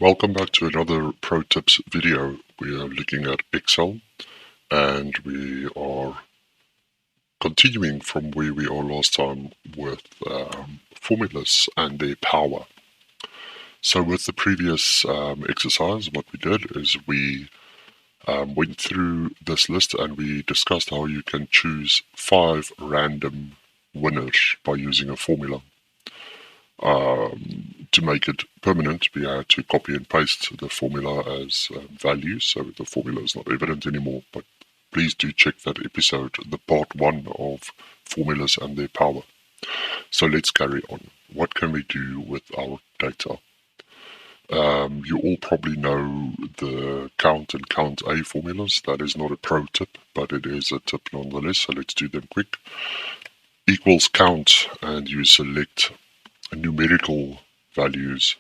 Welcome back to another Pro Tips video. We are looking at Excel and we are continuing from where we are last time with formulas and their power. So with the previous exercise, what we did is we went through this list and we discussed how you can choose 5 random winners by using a formula. To make it permanent, we had to copy and paste the formula as values, so the formula is not evident anymore, but please do check that episode, the part 1 of formulas and their power. So let's carry on. What can we do with our data? You all probably know the count and count A formulas. That is not a pro tip, but it is a tip nonetheless, so let's do them quick. Equals count, and you select numerical values.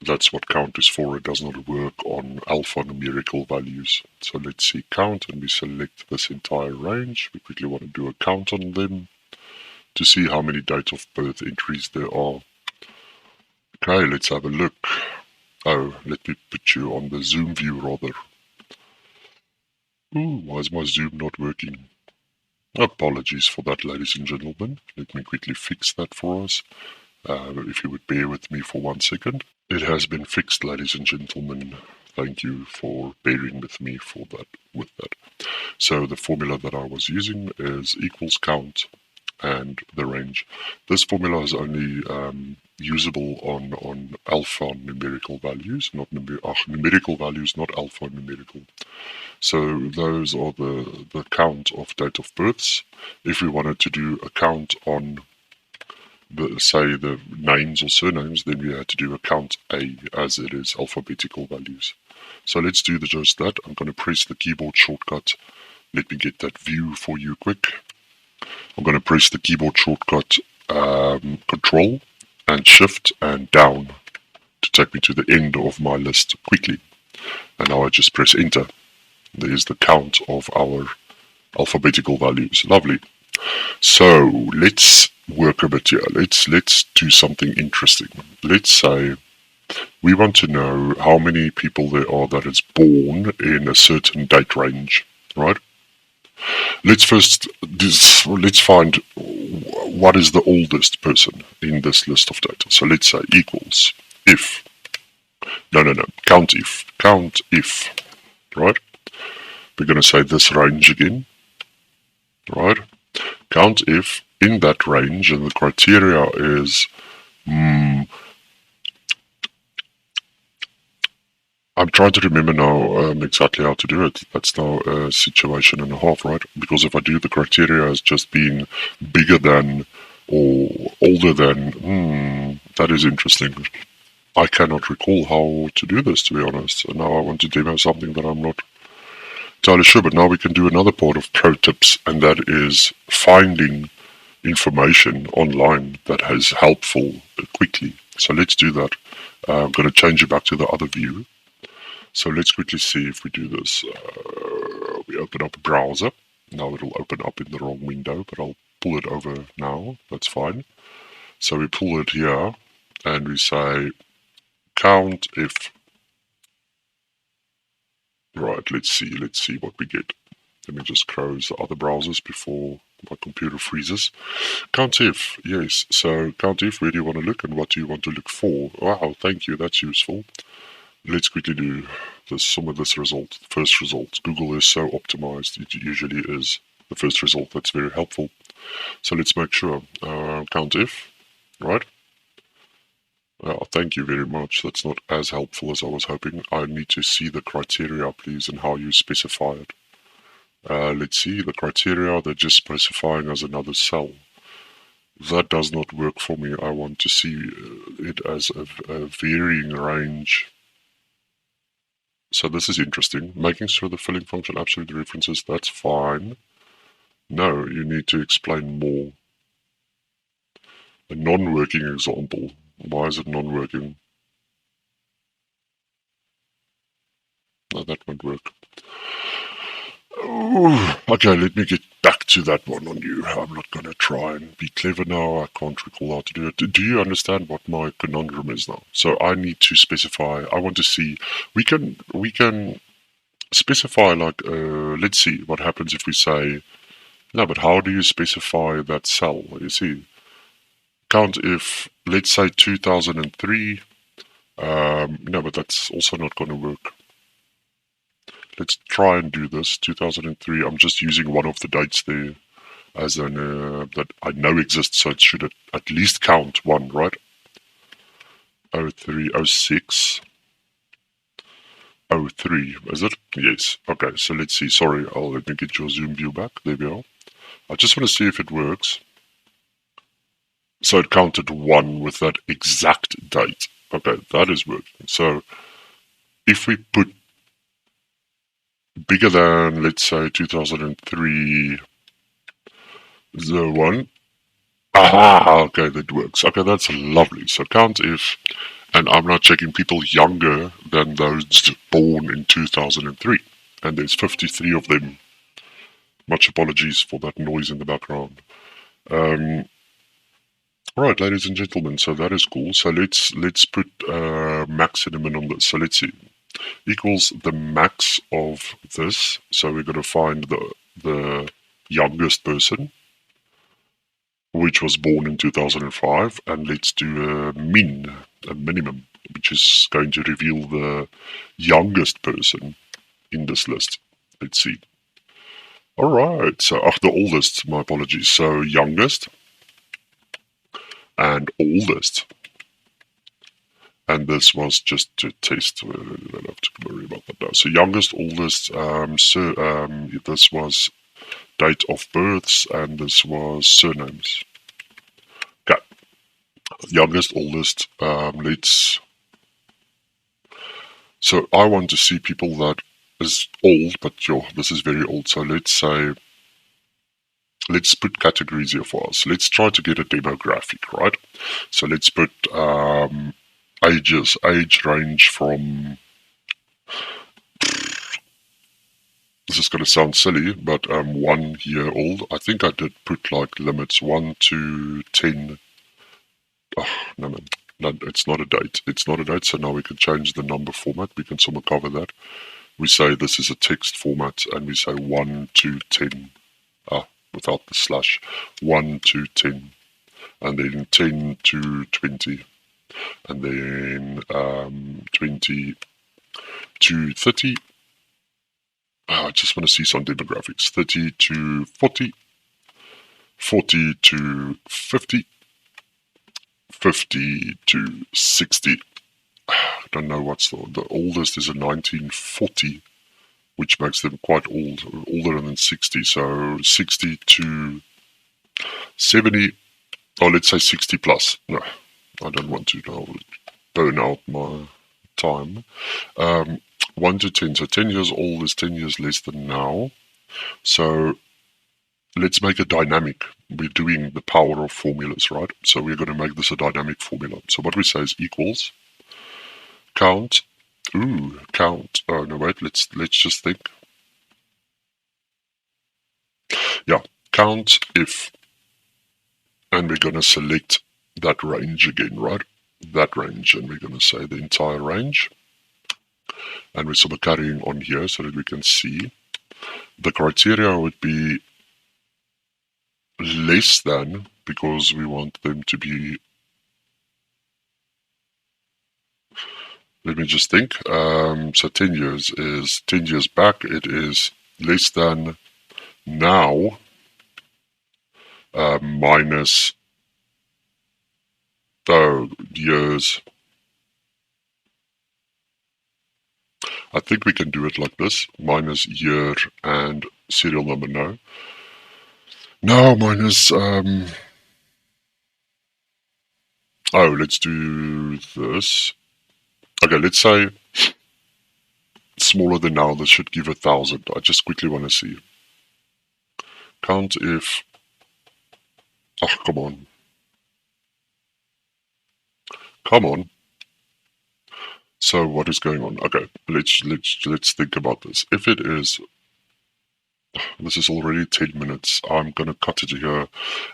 That's what count is for. It does not work on alphanumerical values. So let's see count and we select this entire range. We quickly want to do a count on them to see how many date of birth entries there are. Okay, let's have a look. Oh, let me put you on the zoom view rather. Ooh, why is my zoom not working? Apologies for that, ladies and gentlemen. Let me quickly fix that for us. If you would bear with me for 1 second. It has been fixed, ladies and gentlemen. Thank you for bearing with me for that. So the formula that I was using is equals count and the range. This formula is only usable on alphanumerical values, not numerical values, not alphanumerical. So those are the count of date of births. If we wanted to do a count on say the names or surnames, then we had to do a count A as it is alphabetical values. So let's do just that. I'm going to press the keyboard shortcut. Let me get that view for you quick. I'm going to press the keyboard shortcut Control and Shift and down to take me to the end of my list quickly. And now I just press Enter. There's the count of our alphabetical values. Lovely. So let's work a bit here. Let's do something interesting. Let's say we want to know how many people there are that is born in a certain date range, right? Let's find what is the oldest person in this list of data. So let's say equals if. No, count if, right? We're going to say this range again, right? Count if in that range, and the criteria is I'm trying to remember now exactly how to do it. That's now a situation and a half, right? Because if I do the criteria as just being bigger than or older than, that is interesting. I cannot recall how to do this, to be honest. And now I want to demo something that I'm not entirely sure. But now we can do another part of pro tips, and that is finding information online that is helpful quickly. So let's do that. I'm going to change it back to the other view. So let's quickly see if we do this. We open up a browser. Now it'll open up in the wrong window, but I'll pull it over now. That's fine. So we pull it here and we say count if. Right, let's see what we get. Let me just close the other browsers before my computer freezes. Count if, yes. So count if, where do you want to look and what do you want to look for? Wow, thank you, that's useful. Let's quickly do some of this result. First result. Google is so optimized, it usually is the first result. That's very helpful. So let's make sure. Count if, right? Thank you very much. That's not as helpful as I was hoping. I need to see the criteria, please, and how you specify it. Let's see, the criteria, they're just specifying as another cell. That does not work for me. I want to see it as a varying range. So this is interesting. Making sure the filling function absolute references, that's fine. No, you need to explain more. A non-working example. Why is it non-working? No, that won't work. Okay, let me get back to that one on you. I'm not going to try and be clever now. I can't recall how to do it. Do you understand what my conundrum is now? So I need to specify. I want to see. We can specify like. Let's see what happens if we say. No, but how do you specify that cell? You see, count if let's say 2003. No, but that's also not going to work. Let's try and do this. 2003. I'm just using one of the dates there as an that I know exists, so it should at least count one, right? 03, 06, 03, is it? Yes. Okay, so let's see. Sorry, let me get your zoom view back. There we are. I just want to see if it works. So it counted one with that exact date. Okay, that is working. So if we put bigger than, let's say, 2003, 01. Aha, okay, that works. Okay, that's lovely. So count if, and I'm not checking people younger than those born in 2003. And there's 53 of them. Much apologies for that noise in the background. Right, ladies and gentlemen, so that is cool. So let's put max and a min on this. So let's see. Equals the max of this. So we're going to find the youngest person, which was born in 2005, and let's do a minimum, which is going to reveal the youngest person in this list. Let's see. All right, so the oldest, my apologies. So youngest and oldest. And this was just to test. I don't have to worry about that now. So youngest, oldest. This was date of births, and this was surnames. Okay. Youngest, oldest. Let's. So I want to see people that is old, but this is very old. So let's say. Let's put categories here for us. Let's try to get a demographic, right? So let's put ages, age range from. This is going to sound silly, but 1 year old. I think I did put like limits 1 to 10. Oh, no, man. No, it's not a date. It's not a date, so now we can change the number format. We can somehow cover that. We say this is a text format, and we say 1 to 10. Without the slash. 1 to 10. And then 10 to 20. And then 20 to 30. I just want to see some demographics. 30 to 40, 40 to 50, 50 to 60. I don't know what's the oldest is a 1940, which makes them quite old, older than 60. So 60 to 70, or let's say 60 plus. No, I don't want to. I'll burn out my time. 1 to 10. So 10 years old is 10 years less than now. So let's make it dynamic. We're doing the power of formulas, right? So we're going to make this a dynamic formula. So what we say is equals count. Count. Oh no, wait. Let's just think. Yeah, count if, and we're going to select that range again, right? That range, and we're going to say the entire range. And we're sort of carrying on here so that we can see. The criteria would be less than, because we want them to be. Let me just think. So 10 years is 10 years back. It is less than now minus years. I think we can do it like this. Minus year and serial number now. Now minus let's do this. Okay, let's say smaller than now. This should give 1,000. I just quickly want to see. Count if. Oh, come on. Come on. So what is going on? Okay, let's think about this. If it is This is already 10 minutes. I'm going to cut it here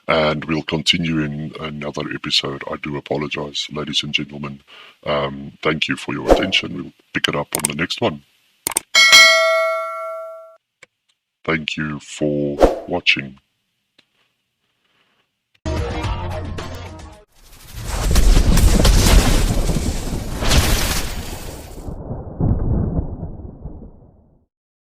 and we'll continue in another episode. I do apologize, ladies and gentlemen. Thank you for your attention. We'll pick it up on the next one. Thank you for watching.